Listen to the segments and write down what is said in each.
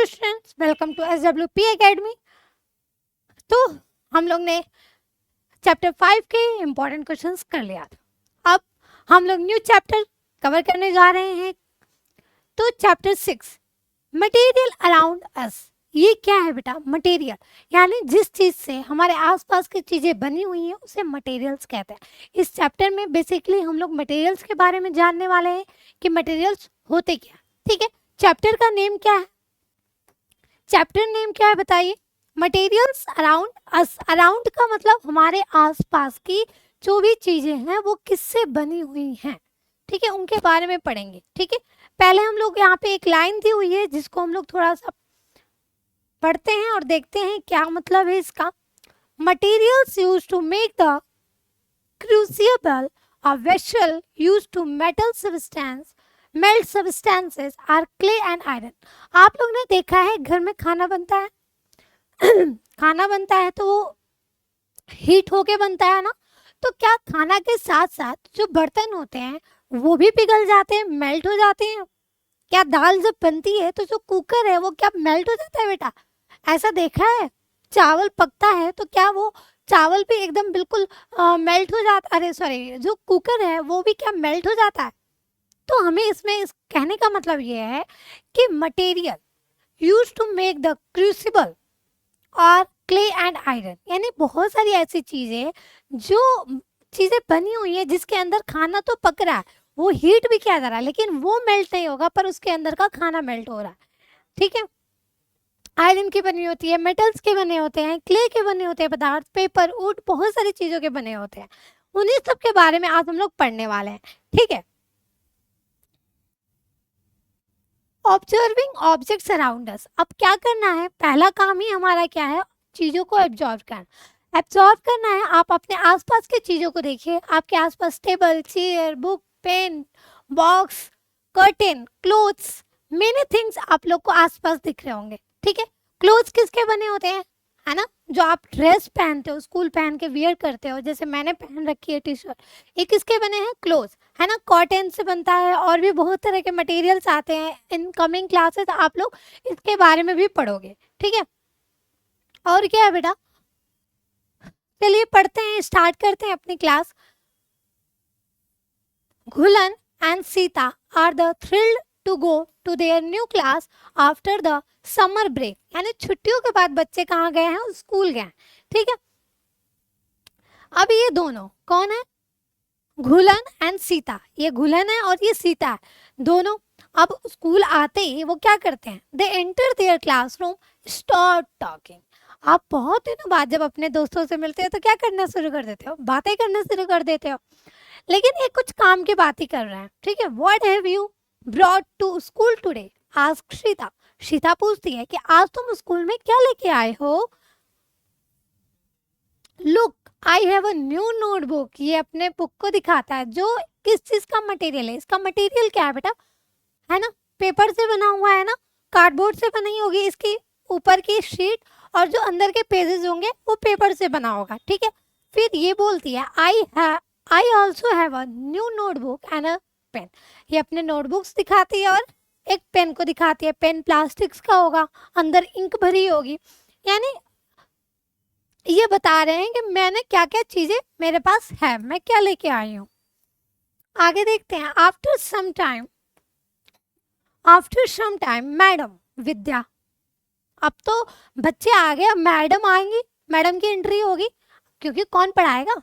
Students, welcome to SWP academy. तो हम लोग ने चैप्टर 5 के इम्पोर्टेंट क्वेश्चंस कर लिया था। अब हम लोग न्यू चैप्टर कवर करने जा रहे हैं। तो चैप्टर 6 मटेरियल अराउंड अस, ये क्या है बेटा? मटेरियल यानी जिस चीज से हमारे आसपास की चीजें बनी हुई हैं उसे मटेरियल्स कहते हैं। इस चैप्टर में बेसिकली हम लोग मटेरियल्स के बारे में जानने वाले हैं कि मटेरियल्स होते क्या। ठीक है, चैप्टर का नेम क्या है? चैप्टर नेम क्या है बताइए? Materials around us. अराउंड का मतलब हमारे आसपास की जो भी चीजें हैं वो किससे बनी हुई हैं। ठीक है, उनके बारे में पढ़ेंगे। ठीक है, पहले हम लोग यहाँ पे एक लाइन दी हुई है जिसको हम लोग थोड़ा सा पढ़ते हैं और देखते हैं क्या मतलब है इसका। Materials use to make the crucible a vessel used to metal substance melt substances are clay and iron. आप लोग ने देखा है घर में खाना बनता है खाना बनता है तो वो हीट होके बनता है ना। तो क्या खाना के साथ साथ जो बर्तन होते हैं वो भी पिघल जाते हैं, मेल्ट हो जाते हैं? क्या दाल जब बनती है तो जो कुकर है वो क्या मेल्ट हो जाता है बेटा? ऐसा देखा है? चावल पकता है तो क्या वो चावल भी एकदम बिल्कुल मेल्ट हो जाता? अरे सॉरी, जो कुकर है वो भी क्या मेल्ट हो जाता है? तो हमें इसमें इस कहने का मतलब ये है कि material used to make the crucible और क्ले एंड आयरन, यानी बहुत सारी ऐसी चीजें जो चीजें बनी हुई है जिसके अंदर खाना तो पक रहा है, वो हीट भी किया जा रहा है लेकिन वो मेल्ट नहीं होगा पर उसके अंदर का खाना मेल्ट हो रहा है। ठीक है, आयरन की बनी होती है, मेटल्स के बने होते हैं, क्ले के बने होते हैं पदार्थ, पेपर, वुड, बहुत सारी चीजों के बने होते हैं। उन्हीं सब के बारे में आज हम लोग पढ़ने वाले हैं। ठीक है, ऑब्जर्विंग ऑब्जेक्ट्स अराउंड अस। अब क्या करना है? पहला काम ही हमारा क्या है? चीजों को ऑब्जर्व करना। ऑब्जर्व करना है, आप अपने आसपास की चीजों को देखिए। आपके आसपास table, chair, book, pen, box, curtain, clothes, many things आप लोग को आसपास दिख रहे होंगे। ठीक है, क्लोथ्स किसके बने होते हैं? है ना, जो आप ड्रेस पहनते हो, स्कूल पहन के वियर करते हो, जैसे मैंने पहन रखी है टी शर्ट, ये किसके बने हैं? क्लोथ्स, है ना, कॉटन से बनता है। और भी बहुत तरह के मटेरियल्स आते हैं। इन कमिंग क्लासेस आप लोग इसके बारे में भी पढ़ोगे। ठीक है, और क्या है बेटा? चलिए पढ़ते हैं, स्टार्ट करते हैं अपनी class. Ghulan and Sita are the thrilled to go to their new class after the summer break, यानी छुट्टियों के बाद बच्चे कहाँ गए हैं? स्कूल गए हैं। ठीक है, अब ये दोनों कौन है? घुलन एंड सीता। ये घुलन है और ये सीता है, दोनों अब स्कूल आते ही वो क्या करते हैं? They enter their classroom, start talking. आप बहुत दिनों बाद जब अपने दोस्तों से मिलते हो तो क्या करना शुरू कर देते हो? बातें करना शुरू कर देते हो। लेकिन ये कुछ काम की बात ही कर रहे हैं। ठीक है, what have you brought to school today? Ask Sita. Sita पूछती है कि आज तुम स्कूल में क्या लेके आए हो? Look I have a new notebook. ये अपने बुक को दिखाता है जो किस चीज का मटेरियल है। इसका मटेरियल क्या है बेटा? है ना, पेपर से बना हुआ है ना, कार्डबोर्ड से बनी होगी इसकी ऊपर की शीट, और जो अंदर के पेजेस होंगे वो पेपर से बना होगा। ठीक है, फिर ये बोलती है I also have a new notebook and a pen. ये अपने नोटबुक्स दिखाती है और एक पेन को दिखाती है। पेन प्लास्टिक्स का होगा, अंदर इंक भरी होगी। यानी ये बता रहे हैं कि मैंने क्या क्या चीजें मेरे पास है, मैं क्या लेके आई हूँ। आगे देखते हैं। आफ्टर सम टाइम मैडम विद्या। अब तो बच्चे आ गए, अब मैडम आएंगी, मैडम की एंट्री होगी, क्योंकि कौन पढ़ाएगा?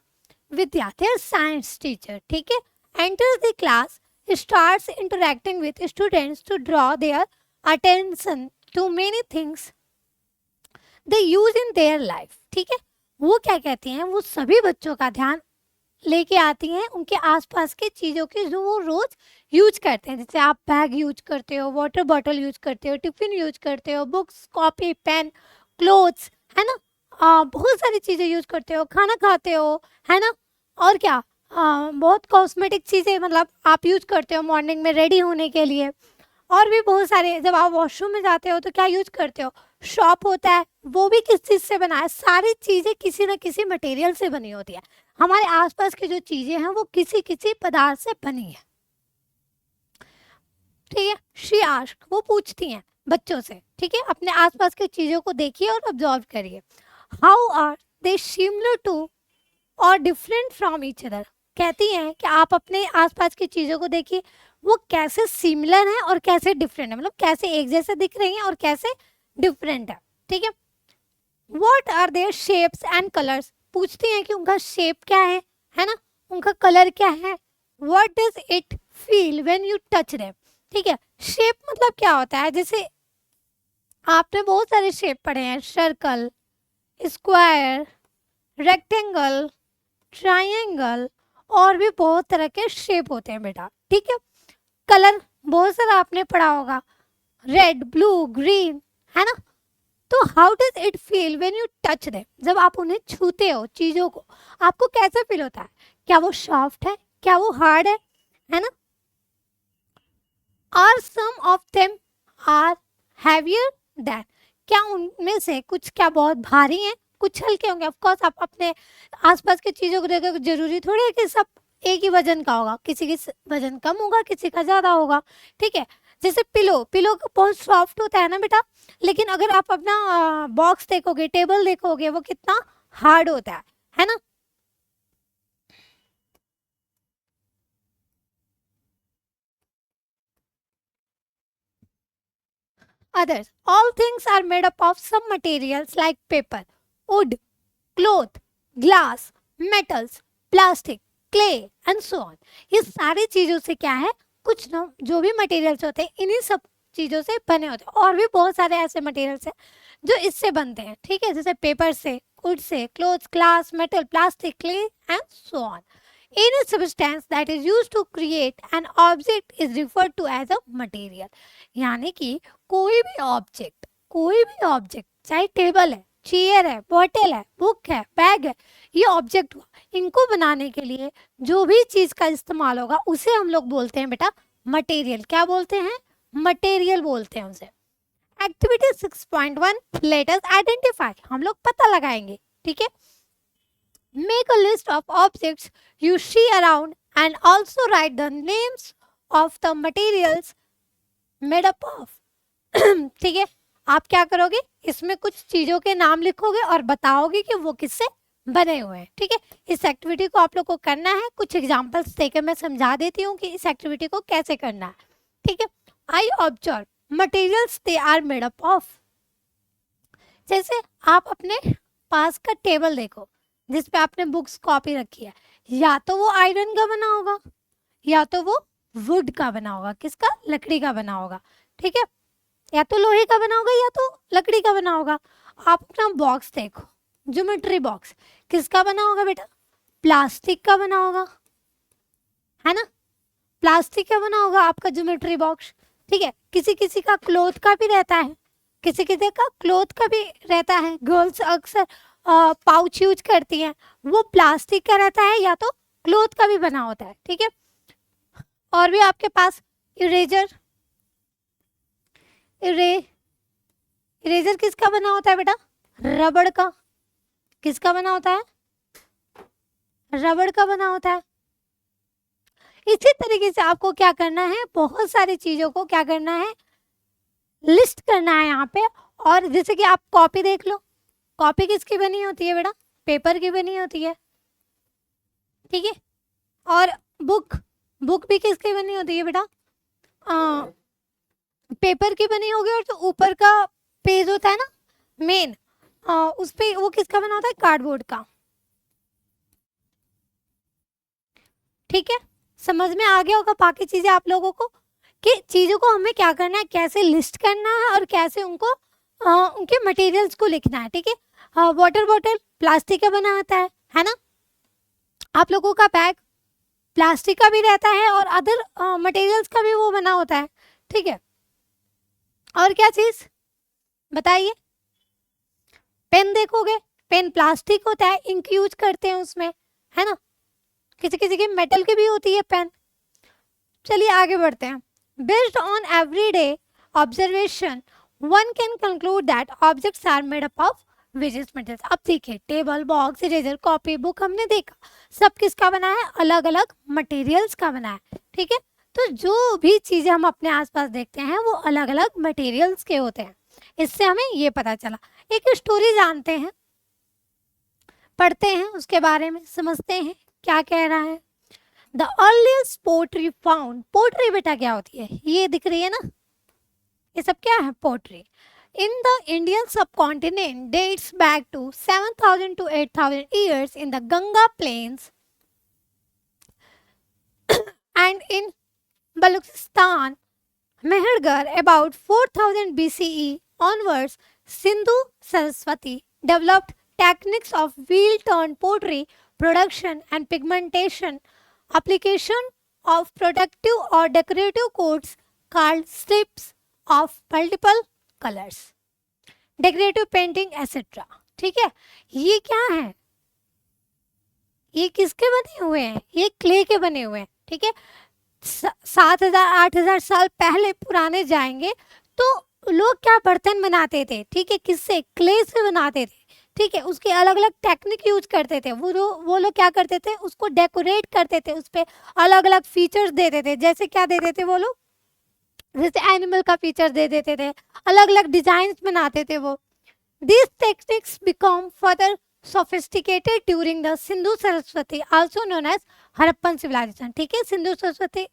Vidya, their science teacher. ठीक है, enters the class, starts interacting with students to draw their attention to many things they use in their life. ठीक है, वो क्या कहती हैं? वो सभी बच्चों का ध्यान लेके आती हैं उनके आसपास की चीजों की जो वो रोज यूज करते हैं। जैसे आप बैग यूज करते हो, वाटर बॉटल यूज करते हो, टिफिन यूज करते हो, बुक्स, कॉपी, पेन, क्लोथ्स, है ना, बहुत सारी चीजें यूज करते हो, खाना खाते हो, है ना, और क्या, बहुत कॉस्मेटिक चीजें मतलब आप यूज करते हो मॉर्निंग में रेडी होने के लिए। और भी बहुत सारे, जब आप वॉशरूम में जाते हो तो क्या यूज करते हो? शॉप होता है, वो भी किस चीज से बना है? सारी चीजें किसी न किसी मटेरियल से बनी होती है। हमारे आसपास की जो चीजें हैं वो किसी किसी पदार्थ से बनी है। ठीक है, शी आस्क, वो पूछती हैं, बच्चों से, ठीक है। अपने आसपास की चीजों को देखिए और ऑब्जर्व करिए। How are they similar to और डिफरेंट फ्रॉम ईच अदर। कहती हैं कि आप अपने आसपास की चीजों को देखिए, वो कैसे सिमिलर है और कैसे डिफरेंट है, मतलब कैसे एक जैसे दिख रही हैं और कैसे डिफरेंट है, ठीक है। What are their shapes and colours. पूछती हैं कि उनका शेप क्या है ना, उनका कलर क्या है। What does it feel when you touch them, ठीक है। शेप मतलब क्या होता है, जैसे आपने बहुत सारे शेप पढ़े हैं, सर्कल, स्क्वायर, रेक्टेंगल, ट्रायंगल, और भी बहुत तरह के शेप होते हैं बेटा, ठीक है। कलर बहुत सारा आपने पढ़ा होगा, रेड, ब्लू, ग्रीन, है ना। तो how does it feel when you touch them, जब आप उन्हें छूते हो चीजों को, आपको कैसा फील होता है। क्या वो सॉफ्ट है, क्या वो हार्ड है ना। Are some of them are heavier than, क्या उनमें से कुछ क्या बहुत भारी हैं, कुछ हल्के होंगे। ऑफ कोर्स आप अपने आसपास की चीजों को देखो, जरूरी थोड़ी है कि सब एक ही वजन का होगा, किसी की वजन कम होगा, किसी का ज्यादा होगा, ठीक है। जैसे पिलो बहुत सॉफ्ट होता है ना बेटा, लेकिन अगर आप अपना बॉक्स देखोगे, टेबल देखोगे, वो कितना हार्ड होता है ना। Others, all things are made up of some materials like paper, wood, cloth, glass, metals, plastic, clay and so on. ये सारी चीजों से क्या है, कुछ ना जो भी मटेरियल्स होते हैं इन्हीं सब चीजों से बने होते हैं, और भी बहुत सारे ऐसे मटेरियल्स हैं जो इससे बनते हैं, ठीक है। जैसे पेपर से, would say, cloth, glass, metal, plastic, clay and so on. Any substance that is used to create an object is referred to as a material. यानी कि कोई भी ऑब्जेक्ट चाहे टेबल है, चेयर है, बॉटल है, बुक है, बैग है, ये ऑब्जेक्ट हुआ। इनको बनाने के लिए जो भी चीज का इस्तेमाल होगा उसे हम लोग बोलते हैं बेटा मटेरियल। क्या बोलते हैं, मटेरियल बोलते हैं उसे। एक्टिविटी 6.1 लेट अस आइडेंटिफाई, हम लोग पता लगाएंगे, ठीक है। Make a list of objects you see around and also write the names of the materials made up of. ठीक है, आप क्या करोगे, इसमें कुछ चीजों के नाम लिखोगे और बताओगे कि वो किससे बने हुए हैं, ठीक है। इस एक्टिविटी को आप लोग को करना है, कुछ एग्जांपल्स देकर मैं समझा देती हूँ कि इस एक्टिविटी को कैसे करना है, ठीक है। I observe materials they are made up of. जैसे आप अपने पास का टेबल देखो जिसपे आपने बुक्स कॉपी रखी है, या तो वो आयरन का बना होगा या तो वो वुड का बना होगा, किसका, लकड़ी का बना होगा, ठीक है। या तो लोहे का बना होगा या तो लकड़ी का बना होगा। आप अपना बॉक्स देखो, ज्योमेट्री बॉक्स किसका बना होगा बेटा, प्लास्टिक का बना होगा, है ना। प्लास्टिक का बना होगा आपका ज्योमेट्री बॉक्स, ठीक है। किसी किसी का क्लॉथ का भी रहता है, किसी किसी का क्लॉथ का भी रहता है। गर्ल्स अक्सर पाउच यूज करती हैं, वो प्लास्टिक का रहता है या तो क्लॉथ का भी बना होता है, ठीक है। और भी आपके पास इरेजर किसका बना होता है बेटा, रबड़ का। किसका बना होता है, रबड़ का बना होता है। इसी तरीके से आपको क्या करना है, बहुत सारी चीजों को क्या करना है, लिस्ट करना है यहाँ पे। और जैसे कि आप कॉपी देख लो, कॉपी किसकी बनी होती है बेटा, पेपर की बनी होती है, ठीक है। और बुक भी किसकी बनी होती है बेटा, पेपर की बनी होगी। और जो ऊपर का पेज होता है ना मेन, उस पे वो किसका बना होता है, कार्डबोर्ड का, ठीक है। समझ में आ गया होगा बाकी चीजें आप लोगों को, कि चीजों को हमें क्या करना है, कैसे लिस्ट करना है और कैसे उनको उनके मटेरियल्स को लिखना है, ठीक है। वाटर बॉटल प्लास्टिक का बना होता है ना। आप लोगों का बैग प्लास्टिक का भी रहता है और अदर मटेरियल्स का भी वो बना होता है, ठीक है। और क्या चीज बताइए, पेन देखोगे, पेन प्लास्टिक होता है, इंक यूज करते हैं उसमें, है ना। किसी किसी की मेटल की भी होती है पेन। चलिए आगे बढ़ते हैं। Based on everyday observation one can conclude that objects are made up of various materials. अब देखिए, table, box, eraser, copy, book हमने देखा, सब किसका बना है, अलग अलग मटेरियल्स का बना है, ठीक है। तो जो भी चीज़ें हम अपने आसपास देखते हैं वो अलग अलग मटेरियल्स के होते हैं। इससे हमें ये पता चला। एक स्टोरी जानते हैं, पढ़ते हैं, उसके बारे में समझते हैं क्या कह रहा है। The earliest pottery found, pottery बेटा क्या होती है, ये दिख रही है ना, ये सब क्या है, pottery. In the Indian subcontinent dates back to 7,000 to 8,000 years in the Ganga plains and in Balochistan, Mehergarh about 4,000 BCE onwards, Sindhu Saraswati developed techniques of wheel-turned pottery production and pigmentation, application of protective or decorative coats called strips of multiple colours, decorative painting etcetera. ठीक है, ये क्या है, ये किसके बने हुए हैं, ये क्ले के बने हुए हैं। ठीक है, 7,000 8,000 साल पहले पुराने जाएंगे तो लोग क्या बर्तन बनाते थे, ठीक है, किससे, क्ले से बनाते थे। ठीक है, उसके अलग अलग टेक्निक यूज करते थे। वो लोग क्या करते थे, उसको डेकोरेट करते थे, उस पर अलग अलग फीचर्स देते थे। जैसे क्या देते थे वो लोग, जैसे एनिमल का फीचर दे देते थे, अलग अलग डिजाइन बनाते थे वो। These techniques become further sophisticated during the Sindhu Saraswati, also known as Harappan civilisation. ठीक है, सिंधु सरस्वती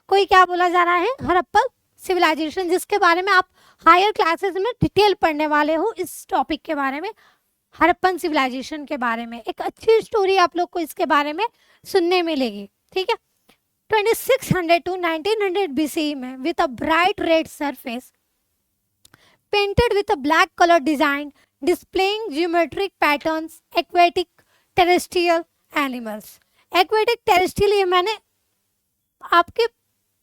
कोई क्या बोला जा रहा है, हड़प्पन सिविलाइजेशन, जिसके बारे में आप हायर क्लासेस में डिटेल पढ़ने वाले हो इस टॉपिक के बारे में, हड़प्पन सिविलाइजेशन के बारे में। एक अच्छी स्टोरी आप लोग को इसके बारे में सुनने मिलेगी। ठीक है, 2600 to 1900 BCE में with a bright red surface painted with a black color design displaying geometric patterns, aquatic terrestrial animals। aquatic terrestrial ये मैंने आपके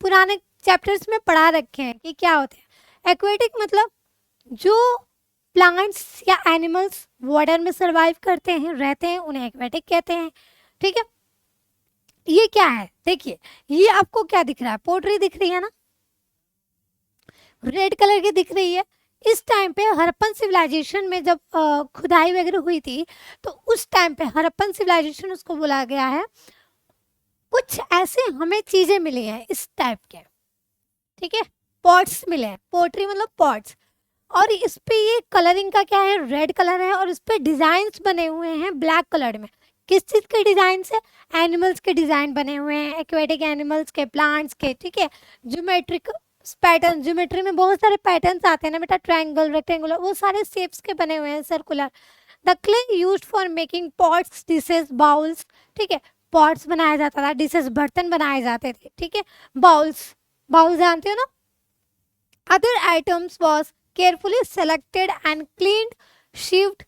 पुराने चैप्टर्स में पढ़ा रखे हैं कि क्या होते हैं। aquatic मतलब जो प्लांट्स या एनिमल्स वाटर में सर्वाइव करते हैं, रहते हैं, उन्हें aquatic कहते हैं। ठीक है, ये क्या है, देखिए ये आपको क्या दिख रहा है, पोट्री दिख रही है ना, रेड कलर की दिख रही है। इस टाइम पे हड़प्पन सिविलाइजेशन में जब खुदाई वगैरह हुई थी तो उस टाइम पे हड़प्पन सिविलाइजेशन उसको बोला गया है। कुछ ऐसे हमें चीजें मिली हैं इस टाइप के, ठीक है, पॉट्स मिले हैं, पोट्री मतलब पॉट्स, और इस पे ये कलरिंग का क्या है, रेड कलर है, और इस पे डिजाइन्स बने हुए हैं ब्लैक कलर में। किस चीज के डिजाइन से, एनिमल्स के डिजाइन बने हुए हैं, एक्वेटिक एनिमल्स के, प्लांट्स के। ठीक है, ज्योमेट्रिक पैटर्न, ज्योमेट्री में बहुत सारे पैटर्न्स आते हैं ना बेटा, ट्रायंगल, रेक्टेंगुलर, वो सारे शेप्स के बने हुए हैं, circular. The clay used for making pots, dishes, bowls. ठीक है, पॉट्स बनाया जाता था, डिशेस बर्तन बनाए जाते थे। ठीक है, बाउल्स, बाउल जानते हो ना। Other items was carefully selected and cleaned, shift,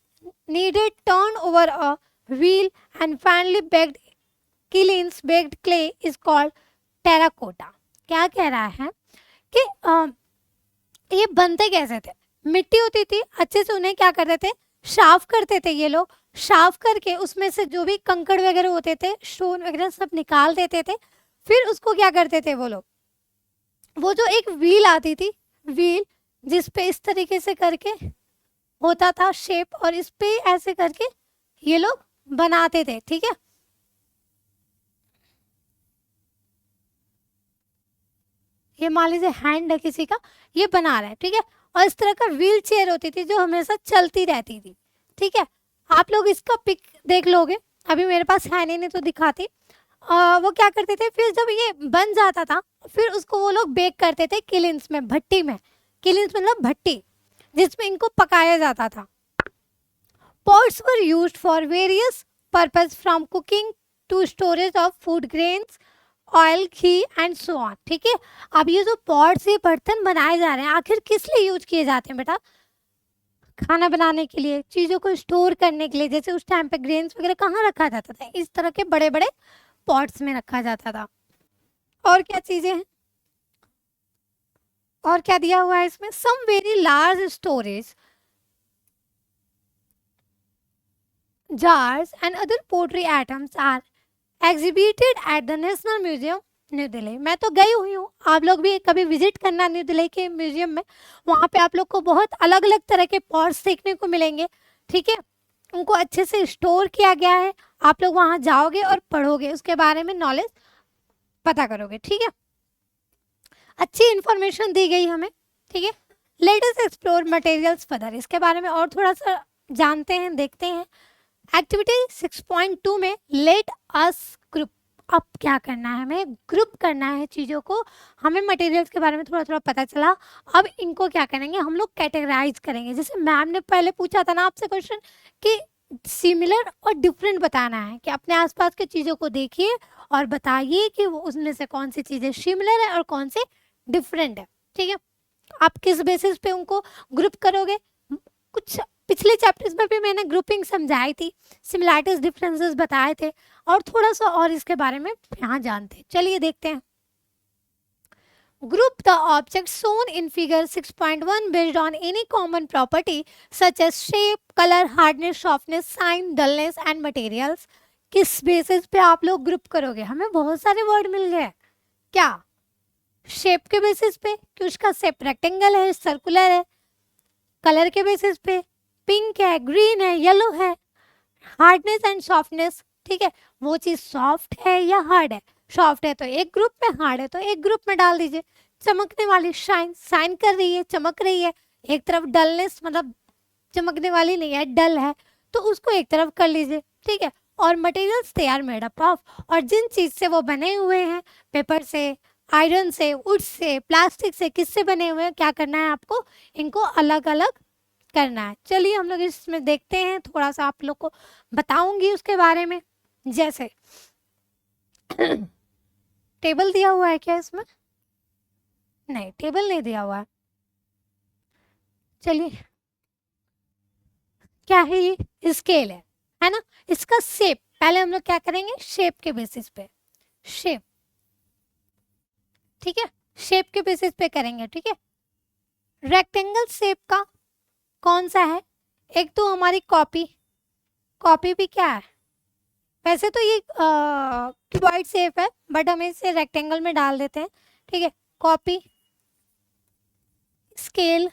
needed, turn over a wheel and finally baked kilns baked clay is called terracotta। क्या कह रहा है कि ये बनते कैसे थे, मिट्टी होती थी, अच्छे से उन्हें क्या करते थे, साफ करते थे। ये लोग साफ करके उसमें से जो भी कंकड़ वगैरह होते थे, स्टोन वगैरह सब निकाल देते थे। फिर उसको क्या करते थे वो लोग, वो जो एक व्हील आती थी, व्हील जिसपे इस तरीके से करके होता था शेप, और इस पे ऐसे करके ये लोग बनाते थे। ठीक है, ये मान लीजिए हैंड है किसी का, ये बना रहा है। ठीक है, और इस तरह का व्हील चेयर होती थी जो हमेशा चलती रहती थी। ठीक है, आप लोग इसका पिक देख लोगे, अभी मेरे पास है नहीं तो दिखाती। वो क्या करते थे, फिर जब ये बन जाता था फिर उसको वो लोग बेक करते थे किलिन्स में, भट्टी में। किलिन्स मतलब भट्टी, जिसमें इनको पकाया जाता था। Pots were used for various purposes from cooking to storage of food grains, oil, ghee and so on। ठीक है, अब ये जो पॉट्स, ये बर्तन बनाए जा रहे हैं, आखिर किस लिए यूज किए जाते हैं बेटा, खाना बनाने के लिए, चीज़ों को स्टोर करने के लिए। जैसे उस टाइम पे ग्रेन्स वगैरह कहाँ रखा जाता था, इस तरह के बड़े बड़े पॉट्स में रखा जाता था। और क्या चीज़ें हैं, और क्या दिया हुआ है इसमें, some very large storage jars and other pottery items are exhibited at the National Museum, new Delhi. मैं तो गई हुई हूँ, आप लोग भी कभी विजिट करना न्यू दिल्ली के म्यूजियम में। वहाँ पे आप लोग को बहुत अलग अलग तरह के पॉट्स देखने को मिलेंगे। ठीक है, उनको अच्छे से स्टोर किया गया है। आप लोग वहाँ जाओगे और पढ़ोगे, उसके बारे में नॉलेज पता करोगे। ठीक है, अच्छी इंफॉर्मेशन दी गई हमें, ठीक है। Let us explore materials further, इसके बारे में और थोड़ा सा जानते हैं, देखते हैं। एक्टिविटी 6.2 में लेट अस ग्रुप, अब क्या करना है, हमें ग्रुप करना है चीज़ों को। हमें मटेरियल्स के बारे में थोड़ा थोड़ा पता चला, अब इनको क्या करेंगे हम लोग, कैटेगराइज करेंगे। जैसे मैम ने पहले पूछा था ना आपसे क्वेश्चन कि सिमिलर और डिफरेंट बताना है, कि अपने आसपास की चीज़ों को देखिए और बताइए कि वो उसमें से कौन सी चीज़ें सिमिलर है और कौन से डिफरेंट है, ठीक है। आप किस बेसिस पे उनको ग्रुप करोगे, कुछ पिछले चैप्टर्स में भी मैंने ग्रुपिंग समझाई थी, सिमिलैरिटीज डिफरेंसेस बताए थे, और थोड़ा सा और इसके बारे में यहाँ जानते हैं। चलिए देखते हैं। Group the objects shown in figure 6.1 based on any common property such as shape, color, hardness, softness, sign, dullness and materials। किस बेसिस पे आप लोग ग्रुप करोगे, हमें बहुत सारे वर्ड मिल गए। क्या, शेप के बेसिस पे कि उसका शेप रेक्टेंगल है, सर्कुलर है। कलर के बेसिस पे पिंक है, ग्रीन है, येलो है। हार्डनेस एंड सॉफ्टनेस, ठीक है, वो चीज सॉफ्ट है या हार्ड है। सॉफ्ट है तो एक ग्रुप में, हार्ड है तो एक ग्रुप में डाल दीजिए। चमकने वाली, शाइन, शाइन कर रही है, चमक रही है। एक तरफ डलनेस मतलब चमकने वाली नहीं है, डल है, तो उसको एक तरफ कर लीजिए, ठीक है। और materials they are made up of, और जिन चीज से वो बने हुए हैं, पेपर से, आयरन से, वुड से, प्लास्टिक से, किससे बने हुए हैं, क्या करना है आपको, इनको अलग अलग करना है। चलिए हम लोग इसमें देखते हैं, थोड़ा सा आप लोग को बताऊंगी उसके बारे में। जैसे टेबल दिया हुआ है क्या इसमें, नहीं टेबल नहीं दिया हुआ है। चलिए क्या है, ये स्केल है ना। इसका शेप पहले हम लोग क्या करेंगे, शेप के बेसिस पे, शेप, ठीक है, शेप के बेसिस पे करेंगे, ठीक है। रेक्टेंगल शेप का कौन सा है, एक तो हमारी कॉपी, कॉपी भी क्या है, वैसे तो ये क्यूबॉइड शेप है बट हम इसे रेक्टेंगल में डाल देते हैं, ठीक है। कॉपी, स्केल,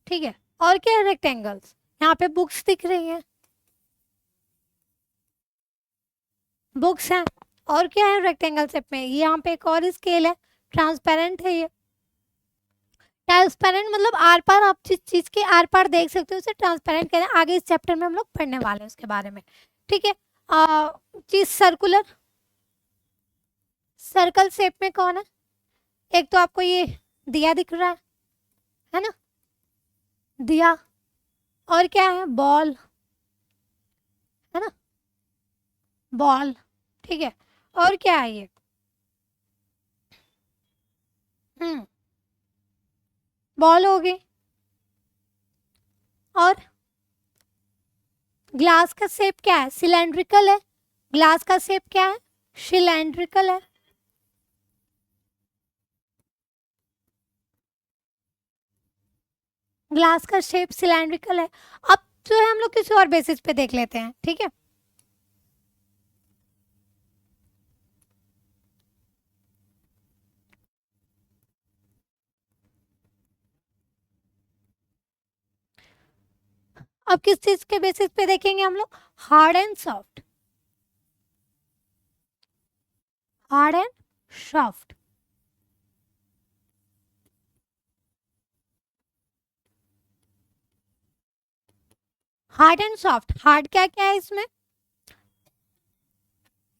ठीक है, और क्या है, रेक्टेंगल्स। यहाँ पे बुक्स दिख रही हैं, बुक्स हैं, और क्या है रेक्टेंगल शेप में, यहाँ पे एक और स्केल है, ट्रांसपेरेंट है ये। ट्रांसपेरेंट मतलब आर पार, आप जिस चीज के आर पार देख सकते हो उसे ट्रांसपेरेंट कहते हैं। आगे इस चैप्टर में हम लोग पढ़ने वाले हैं उसके बारे में, ठीक है। चीज सर्कुलर, सर्कल शेप में कौन है, एक तो आपको ये दिया दिख रहा है ना, दिया, और क्या है, बॉल, है ना, बॉल, ठीक है। और क्या है ये, बॉल हो गई। और ग्लास का शेप क्या है, सिलेंड्रिकल है, ग्लास का शेप क्या है, सिलेंड्रिकल है। ग्लास का शेप सिलेंड्रिकल है। अब जो है हम लोग किसी और बेसिस पे देख लेते हैं, ठीक है। अब किस चीज के बेसिस पे देखेंगे हम लोग, hard and soft, hard and soft. Hard and soft, hard क्या क्या है इसमें,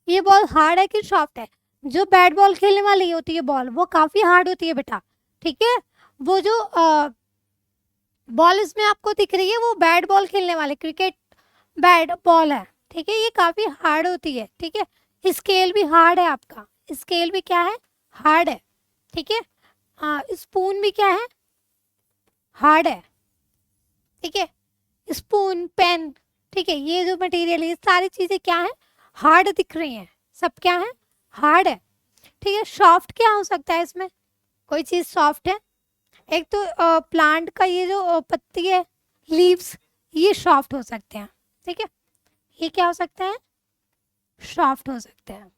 ये बॉल हार्ड है कि सॉफ्ट है। जो बैट बॉल खेलने वाली होती है बॉल, वो काफी हार्ड होती है बेटा, ठीक है। वो जो बॉल इसमें आपको दिख रही है, वो बैट बॉल खेलने वाले क्रिकेट बैट बॉल है, ठीक है, ये काफी हार्ड होती है, ठीक है। स्केल भी हार्ड है आपका, स्केल भी क्या है, हार्ड है, ठीक है। स्पून भी क्या है, हार्ड है, ठीक है। स्पून, पेन, ठीक है, ये जो मटेरियल है, ये सारी चीजें क्या है, हार्ड दिख रही हैं, सब क्या है, हार्ड है, ठीक है। सॉफ्ट क्या हो सकता है इसमें, कोई चीज सॉफ्ट है, एक तो प्लांट का ये जो पत्ती है, लीव्स, ये सॉफ्ट हो सकते हैं, ठीक है। ये क्या हो सकता है, सॉफ्ट हो सकते हैं,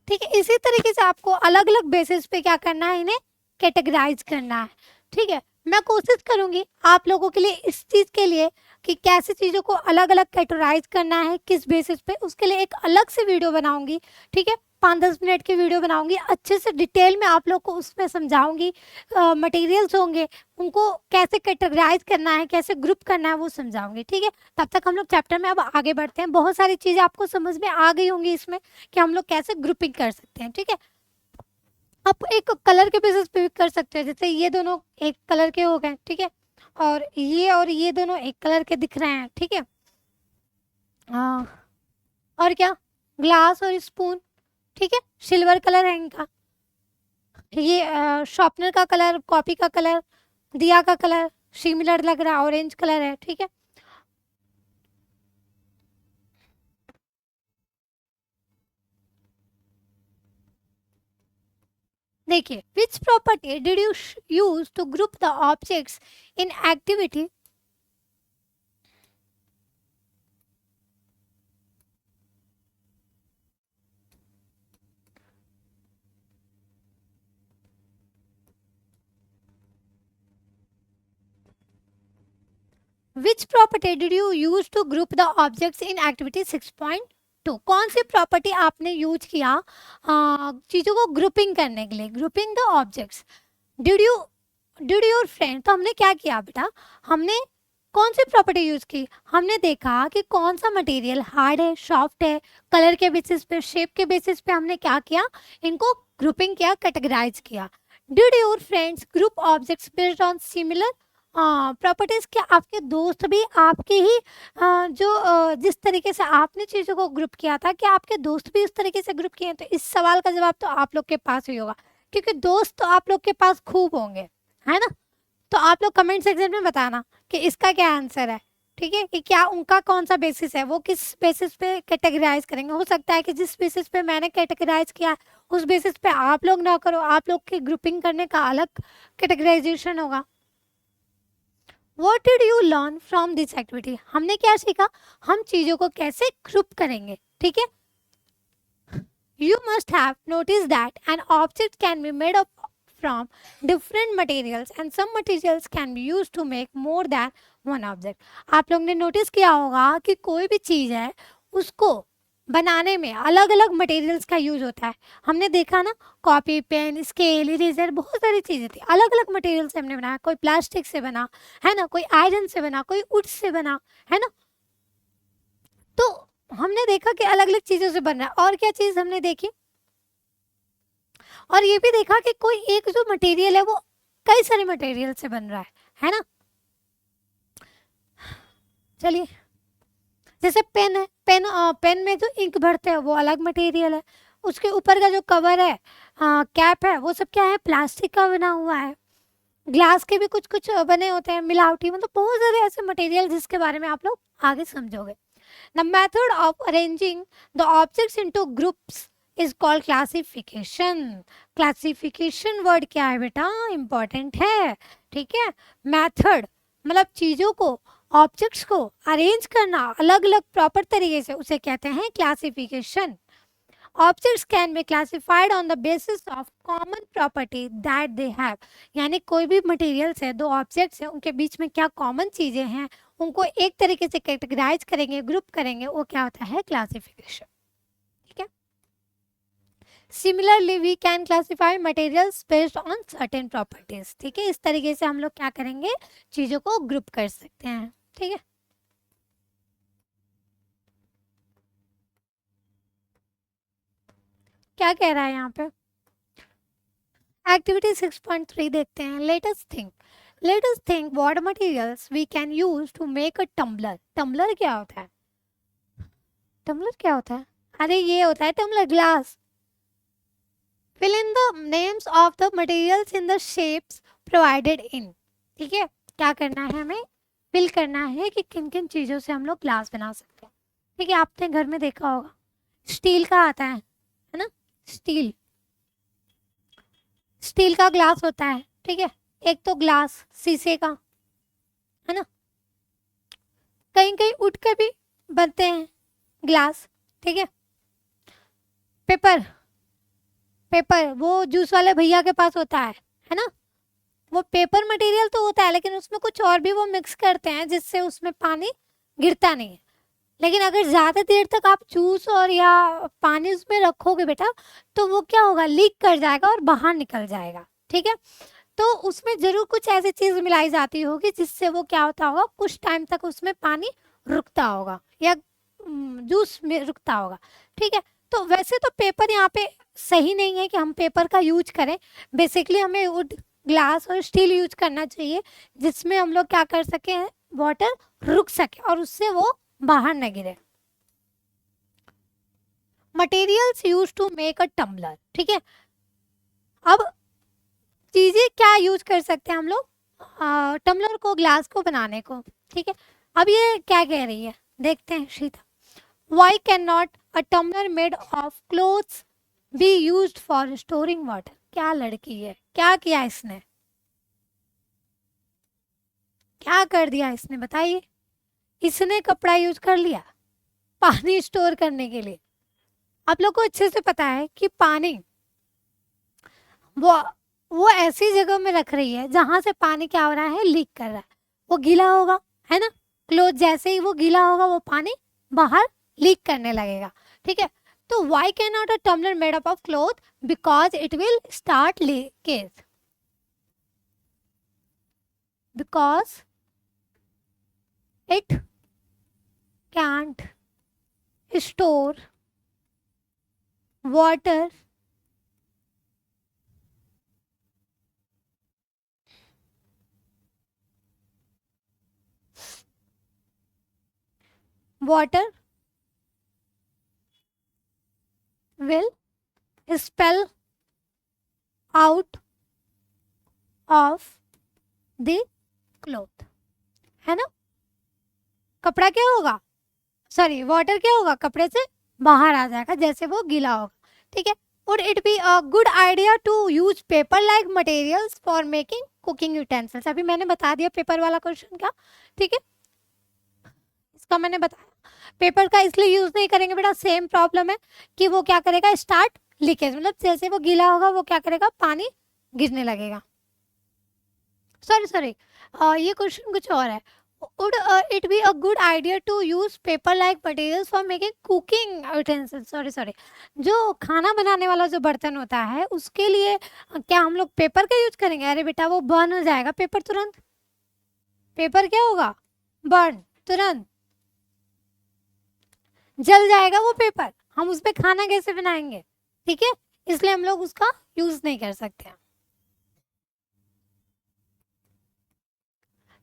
ठीक है। इसी तरीके से आपको अलग अलग बेसिस पे क्या करना है, इन्हें कैटेगराइज करना है, ठीक है। मैं कोशिश करूंगी आप लोगों के लिए इस चीज के लिए कि कैसे चीजों को अलग अलग कैटेगराइज करना है, किस बेसिस पे, उसके लिए एक अलग से वीडियो बनाऊंगी, ठीक है। 5-10 मिनट की वीडियो बनाऊंगी, अच्छे से डिटेल में आप लोग को उसमें समझाऊंगी। मटेरियल्स होंगे, उनको कैसे कैटेगराइज करना है, कैसे ग्रुप करना है, वो समझाऊंगी। ठीक है, तब तक हम लोग चैप्टर में अब आगे बढ़ते हैं। बहुत सारी चीज़ें आपको समझ में आ गई होंगी इसमें कि हम लोग कैसे ग्रुपिंग कर सकते हैं। ठीक है, आप एक कलर के बेसिस पे भी कर सकते हैं, जैसे ये दोनों एक कलर के हो गए। ठीक है, और ये दोनों एक कलर के दिख रहे हैं। ठीक है, और क्या, ग्लास और स्पून। ठीक है, सिल्वर कलर है इनका। ये शॉर्पनर का कलर, कॉपी का कलर, दिया का कलर सिमिलर लग रहा है, ऑरेंज कलर है। ठीक है, देखिए, which property did you use to group the objects in activity? Which property did you use to group the objects in activity 6.2? कौन सी प्रॉपर्टी आपने यूज किया चीजों को ग्रुपिंग करने के लिए? Grouping the objects. Did your friend, तो हमने क्या किया बेटा, हमने कौन सी प्रॉपर्टी यूज की? हमने देखा कि कौन सा मटेरियल हार्ड है, सॉफ्ट है, कलर के बेसिस पे, शेप के बेसिस पे हमने क्या किया, इनको ग्रुपिंग किया, कैटेगराइज किया। Did your friends group objects based on similar properties? क्या आपके दोस्त भी आपके ही जिस तरीके से आपने चीज़ों को ग्रुप किया था, क्या आपके दोस्त भी उस तरीके से ग्रुप किए हैं? तो इस सवाल का जवाब तो आप लोग के पास ही होगा, क्योंकि दोस्त तो आप लोग के पास खूब होंगे, है ना। तो आप लोग कमेंट सेक्शन में बताना कि इसका क्या आंसर है। ठीक है, कि क्या उनका कौन सा बेसिस है, वो किस बेसिस पे कैटेगराइज करेंगे। हो सकता है कि जिस बेसिस पे मैंने कैटेगराइज किया उस बेसिस पे आप लोग ना करो, आप लोग की ग्रुपिंग करने का अलग कैटेगराइजेशन होगा। What did you learn from this activity? हमने क्या सीखा, हम चीजों को कैसे ग्रुप करेंगे। ठीक है, You must have noticed that an object can be made up from different materials and some materials can be used to make more than one object. आप लोग ने नोटिस किया होगा कि कोई भी चीज़ है उसको बनाने में अलग अलग मटेरियल्स का यूज होता है। हमने देखा ना, कॉपी, पेन, स्केल, इरेजर, बहुत सारी चीज़ें थी, अलग अलग मटेरियल से हमने बनाया। कोई प्लास्टिक से बना है ना, कोई आयरन से बना, कोई वुड से बना, है ना। तो हमने देखा कि अलग अलग चीज़ों से बन रहा है। और क्या चीज़ हमने देखी, और ये भी देखा कि कोई एक जो मटेरियल है वो कई सारे मटेरियल से बन रहा है ना। चलिए, जैसे पेन है, पेन में जो इंक भरते हैं वो अलग मटेरियल है, उसके ऊपर का जो कवर है, कैप है, वो सब क्या है, प्लास्टिक का बना हुआ है। ग्लास के भी कुछ कुछ बने होते हैं मिलावटी, मतलब बहुत सारे ऐसे मटेरियल जिसके बारे में आप लोग आगे समझोगे। The method of arranging the objects into groups is called classification. Classification word क्या है बेटा, इंपॉर्टेंट है। ठीक है, मेथड मतलब चीजों को, ऑब्जेक्ट्स को अरेंज करना अलग अलग प्रॉपर तरीके से, उसे कहते हैं classification. Objects can be classified on the basis of common property that they have. यानी कोई भी मटेरियल्स है, दो ऑब्जेक्ट्स हैं, उनके बीच में क्या कॉमन चीजें हैं, उनको एक तरीके से कैटेगराइज करेंगे, ग्रुप करेंगे, वो क्या होता है, क्लासिफिकेशन। ठीक है, similarly we can classify materials based on certain properties. ठीक है, इस तरीके से हम लोग क्या करेंगे, चीजों को ग्रुप कर सकते हैं। ठीक है, क्या कह रहा है यहाँ पे, एक्टिविटी 6.3 देखते हैं। Let us think what materials we can use to make a tumbler. Tumbler क्या होता है, टम्बलर क्या होता है, अरे ये होता है tumbler, glass. Fill in the names of the materials in the shapes provided in. ठीक है, क्या करना है, हमें फिल करना है कि किन किन चीज़ों से हम लोग ग्लास बना सकते हैं। ठीक है, आपने घर में देखा होगा स्टील का आता है ना, स्टील का ग्लास होता है। ठीक है, एक तो ग्लास शीशे का, है ना, कहीं कहीं उठ के भी बनते हैं ग्लास। ठीक है, पेपर वो जूस वाले भैया के पास होता है ना, वो पेपर मटेरियल तो होता है, लेकिन उसमें कुछ और भी वो मिक्स करते हैं जिससे उसमें पानी गिरता नहीं है। लेकिन अगर ज़्यादा देर तक आप जूस और या पानी उसमें रखोगे बेटा, तो वो क्या होगा, लीक कर जाएगा और बाहर निकल जाएगा। ठीक है, तो उसमें ज़रूर कुछ ऐसी चीज़ मिलाई जाती होगी जिससे वो क्या होता होगा, कुछ टाइम तक उसमें पानी रुकता होगा या जूस में रुकता होगा। ठीक है, तो वैसे तो पेपर यहाँ पे सही नहीं है कि हम पेपर का यूज करें। बेसिकली हमें वुड, ग्लास और स्टील यूज करना चाहिए, जिसमें हम लोग क्या कर सके, वाटर रुक सके और उससे वो बाहर न गिरे। Materials use to make a tumbler. ठीक है, अब चीजें क्या यूज कर सकते हैं हम लोग टम्बलर को, ग्लास को बनाने को। ठीक है, अब ये क्या कह रही है, देखते हैं Sheeta. Why can not a tumbler made of clothes be used for storing water. क्या लड़की है, क्या किया इसने, क्या कर दिया इसने, बताइए। इसने कपड़ा यूज कर लिया पानी स्टोर करने के लिए। आप लोग को अच्छे से पता है कि पानी वो ऐसी जगह में रख रही है जहां से पानी क्या हो रहा है, लीक कर रहा है। वो गीला होगा, है ना, क्लोथ जैसे ही वो गीला होगा वो पानी बाहर लीक करने लगेगा। ठीक है, तो why can not a tumbler made up of cloth, because it will start leakage, because it can't store water water will spill out of the cloth, है ना। कपड़ा क्या होगा, सॉरी वाटर क्या होगा, कपड़े से बाहर आ जाएगा जैसे वो गीला होगा। ठीक है, would it be a good idea to use paper like materials for making cooking utensils। अभी मैंने बता दिया पेपर वाला क्वेश्चन का। ठीक है, इसका मैंने बताया पेपर का इसलिए यूज नहीं करेंगे बेटा, सेम प्रॉब्लम है कि वो क्या करेगा, स्टार्ट लीकेज, मतलब जैसे वो गीला होगा वो क्या करेगा, पानी गिरने लगेगा। सॉरी ये क्वेश्चन कुछ और है। Would it be a good idea to use paper-like materials for making cooking utensils? Sorry जो खाना बनाने वाला जो बर्तन होता है उसके लिए क्या हम लोग पेपर का यूज करेंगे? अरे बेटा वो बर्न हो जाएगा पेपर तुरंत, पेपर क्या होगा, बर्न, तुरंत जल जाएगा वो पेपर, हम उस पर खाना कैसे बनाएंगे। ठीक है, इसलिए हम लोग उसका यूज नहीं कर सकते हैं।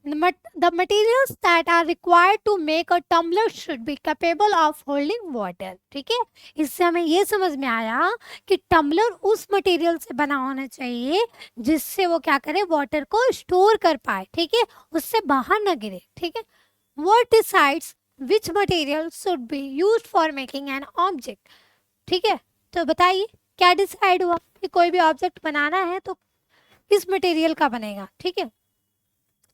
The materials that are required to make a tumbler should be capable of holding water। ठीक है, इससे हमें ये समझ में आया कि टम्बलर उस मटेरियल से बना होना चाहिए जिससे वो क्या करे, वाटर को स्टोर कर पाए। ठीक है, उससे बाहर ना गिरे। ठीक है, what decides which material should be used for making an object। ठीक है, तो बताइए क्या डिसाइड हुआ कि कोई भी ऑब्जेक्ट बनाना है तो किस मटेरियल का बनेगा। ठीक है,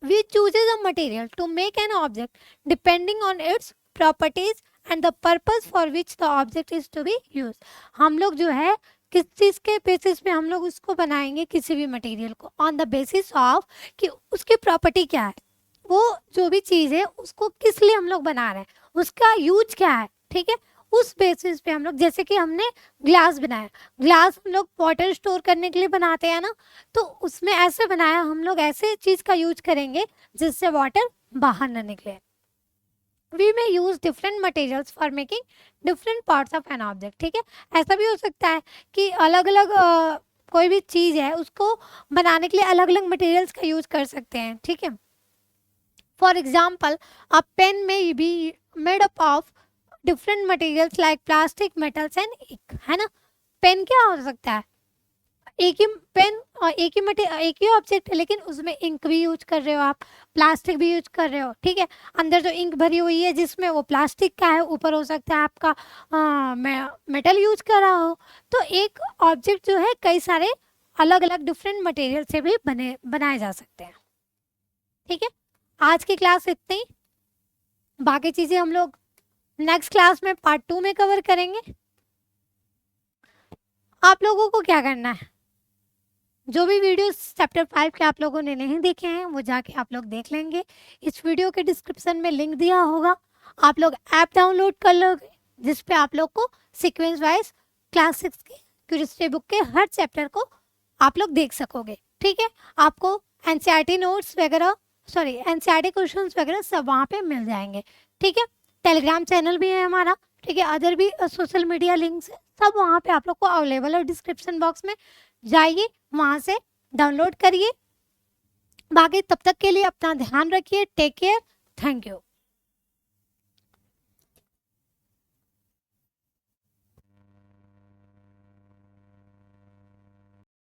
we chooses a material to make an object depending on its properties and the purpose for which the object is to be used। हम लोग जो है किस चीज़ के बेसिस पे हम लोग उसको बनाएंगे, किसी भी मटेरियल को, ऑन द बेसिस ऑफ कि उसकी प्रॉपर्टी क्या है, वो जो भी चीज़ है उसको किस लिए हम लोग बना रहे हैं, उसका यूज क्या है। ठीक है, उस बेसिस पे हम लोग, जैसे कि हमने ग्लास बनाया, ग्लास हम लोग वाटर स्टोर करने के लिए बनाते हैं ना, तो उसमें ऐसे बनाया, हम लोग ऐसे चीज का यूज करेंगे जिससे वाटर बाहर न निकले। We may use different materials for making different parts of an object. ठीक है, ऐसा भी हो सकता है कि अलग अलग कोई भी चीज है उसको बनाने के लिए अलग अलग मटेरियल्स का यूज कर सकते हैं। ठीक है, for example a pen may be made up of different materials like plastic, metals and ink, है ना। पेन क्या हो सकता है, एक ही पेन और एक ही ऑब्जेक्ट है, लेकिन उसमें इंक भी यूज कर रहे हो आप, प्लास्टिक भी यूज कर रहे हो। ठीक है, अंदर जो इंक भरी हुई है जिसमें वो प्लास्टिक का है, ऊपर हो सकता है आपका मेटल यूज कर रहा हो। तो एक ऑब्जेक्ट जो है कई सारे अलग अलग डिफरेंट मटेरियल से भी बनाए जा सकते हैं। ठीक है, आज की क्लास इतनी ही, बाकी चीजें हम लोग नेक्स्ट क्लास में पार्ट 2 में कवर करेंगे। आप लोगों को क्या करना है, जो भी वीडियो चैप्टर 5 के आप लोगों ने नहीं देखे हैं वो जाके आप लोग देख लेंगे। इस वीडियो के डिस्क्रिप्शन में लिंक दिया होगा, आप लोग ऐप डाउनलोड कर लोगे जिस पे आप लोग को सीक्वेंस वाइज क्लास 6 की क्यूरियोसिटी बुक के हर चैप्टर को आप लोग देख सकोगे। ठीक है, आपको एनसीईआरटी नोट्स वगैरह एनसीईआरटी क्वेश्चंस वगैरह सब वहाँ पे मिल जाएंगे। ठीक है, टेलीग्राम चैनल भी है हमारा। ठीक है, अदर भी सोशल मीडिया लिंक्स है, सब वहाँ पे आप लोग को अवेलेबल है डिस्क्रिप्शन बॉक्स में, जाइए वहाँ से डाउनलोड करिए। बाकी तब तक के लिए अपना ध्यान रखिए। Take care, thank you.